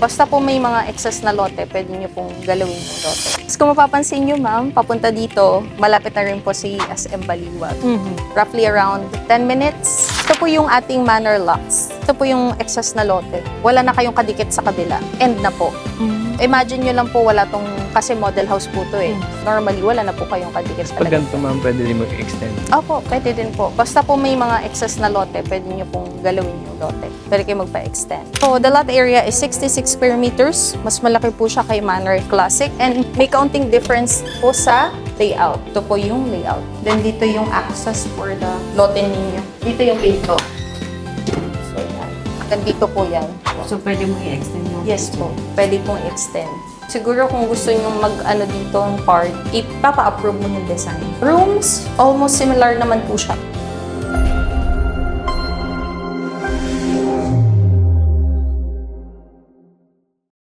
Basta po may mga excess na lote, pwede nyo pong galawin yung lote. Tapos kung mapapansin nyo, ma'am, papunta dito, malapit na rin po si SM Baliwag. Roughly around 10 minutes. Ito po yung ating manor locks. Ito po yung excess na lote. Wala na kayong kadikit sa kabila. End na po. Imagine nyo lang po, wala tong, kasi model house po to eh. Normally, wala na po kayong kadikit sa Pag kabila. ganito ma'am, pwede din mag-extend. Opo, pwede din po. Basta po may mga excess na lote, pwede nyo pong galawin yung lote. Pwede kayo magpa-extend. So, the lot area is 66 square meters. Mas malaki po siya kay Manor Classic. And may kaunting difference po sa layout. Ito po yung layout. Then, dito yung access for the lote ninyo. Dito yung pinto. So, yan. Then, dito po yan. So, pwede mo i-extend yung Yes po, pwede pong extend. Siguro kung gusto nyo mag-ano dito ang part, ipapa-approve mo yung design. Rooms, almost similar naman po siya.